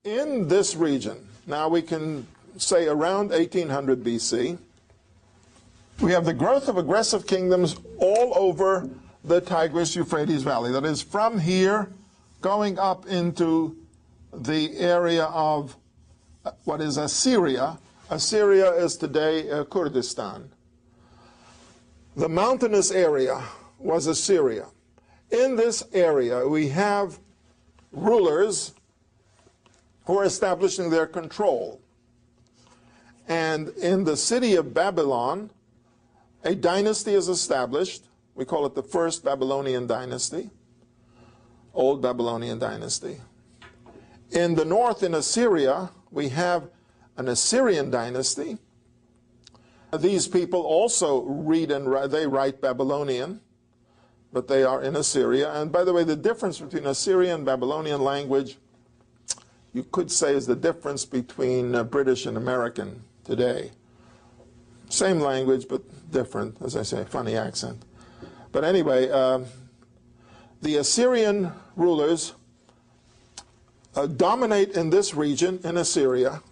In this region, now we can say around 1800 BC, we have the growth of aggressive kingdoms all over the Tigris-Euphrates Valley. That is, from here going up into the area of what is Assyria. Assyria is today Kurdistan. The mountainous area was Assyria. In this area, we have rulers who are establishing their control. And in the city of Babylon, a dynasty is established. We call it the First Babylonian Dynasty, Old Babylonian Dynasty. In the north, in Assyria, we have an Assyrian dynasty. These people also read and write, they write Babylonian, but they are in Assyria. And by the way, the difference between Assyrian and Babylonian language, you could say, is the difference between British and American today. Same language, but different, as I say, funny accent. But anyway, the Assyrian rulers dominate in this region, in Assyria,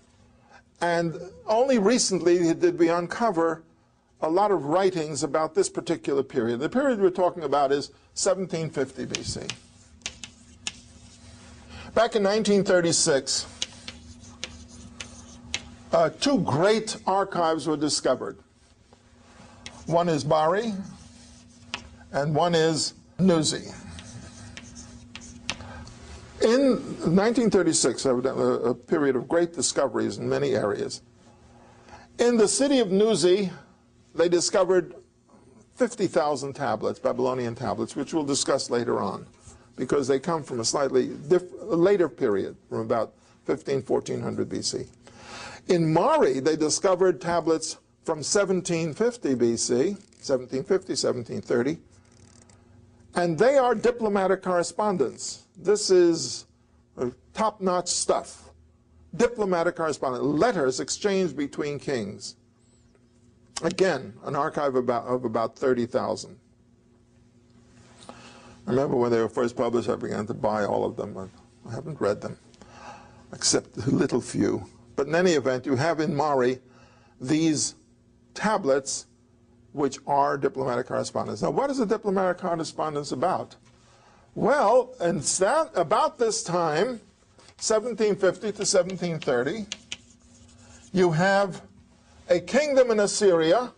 and only recently did we uncover a lot of writings about this particular period. The period we're talking about is 1750 BC. Back in 1936, two great archives were discovered. One is Bari, and one is Nuzi. In 1936, a period of great discoveries in many areas, in the city of Nuzi, they discovered 50,000 tablets, Babylonian tablets, which we'll discuss later on, because they come from a slightly later period, from about 1400 BC. In Mari, they discovered tablets from 1750 BC, 1750, 1730, and they are diplomatic correspondence. This is top-notch stuff. Diplomatic correspondence, letters exchanged between kings. Again, an archive of about 30,000. I remember when they were first published, I began to buy all of them, but I haven't read them, except a little few. But in any event, you have in Mari these tablets which are diplomatic correspondence. Now, what is a diplomatic correspondence about? Well, about this time, 1750 to 1730, you have a kingdom in Assyria.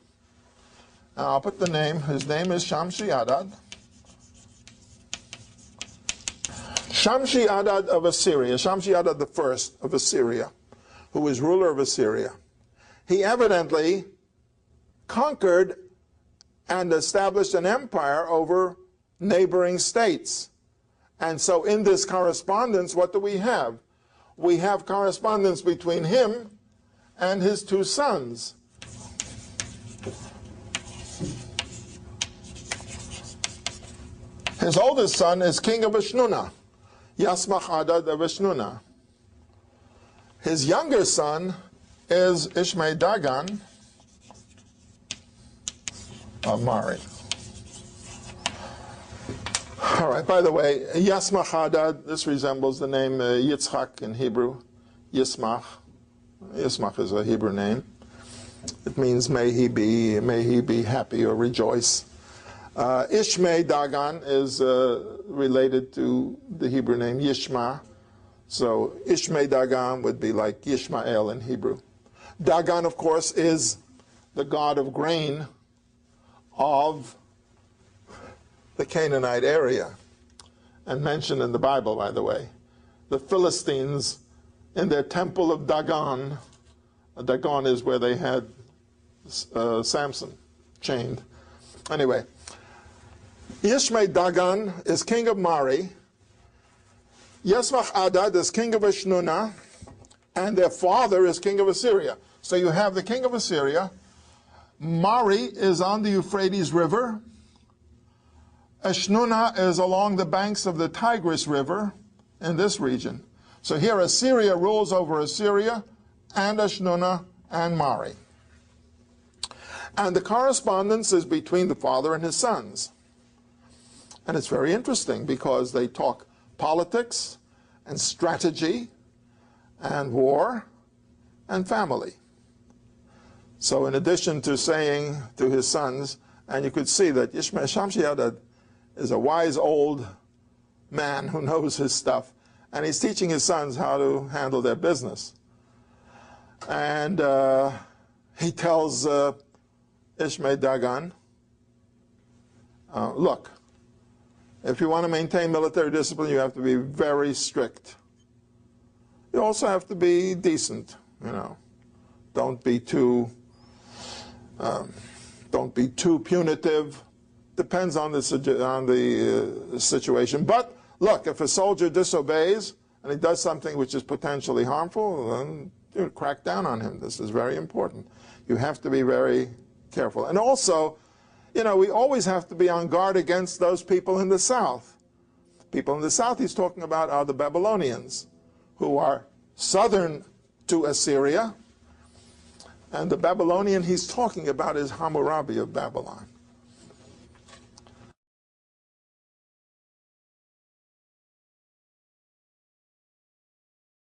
Now, I'll put the name. His name is Shamshi-Adad. Shamshi-Adad of Assyria, Shamshi-Adad the first of Assyria, who was ruler of Assyria. He evidently conquered and established an empire over neighboring states. And so in this correspondence, what do we have? We have correspondence between him and his two sons. His oldest son is king of Ashnuna, Yasmach-Adad of Ashnuna. His younger son is Ishme-Dagan of Mari. All right, by the way, Yasmach-Adad, this resembles the name Yitzchak in Hebrew, Yismach. Yismach is a Hebrew name. It means may he be happy or rejoice. Ishme-Dagan is related to the Hebrew name Yishma. So Ishme-Dagan would be like Yishmael in Hebrew. Dagan, of course, is the god of grain of the Canaanite area, and mentioned in the Bible, by the way. The Philistines, in their temple of Dagon, Dagon is where they had Samson chained. Anyway, Ishme-Dagan is king of Mari. Yasmach-Adad is king of Ashnuna, and their father is king of Assyria. So you have the king of Assyria. Mari is on the Euphrates River. Ashnuna is along the banks of the Tigris River in this region. So here Assyria rules over Assyria and Ashnuna and Mari. And the correspondence is between the father and his sons. And it's very interesting because they talk politics and strategy and war and family. So in addition to saying to his sons, and you could see that Shamshi-Adad is a wise old man who knows his stuff, and he's teaching his sons how to handle their business. And he tells Ishmael Dagan, look, if you want to maintain military discipline, you have to be very strict. You also have to be decent, you know. Don't be too punitive. Depends on the situation. But look, if a soldier disobeys and he does something which is potentially harmful, then you crack down on him. This is very important. You have to be very careful. And also, you know, we always have to be on guard against those people in the south. People in the south he's talking about are the Babylonians, who are southern to Assyria. And the Babylonian he's talking about is Hammurabi of Babylon.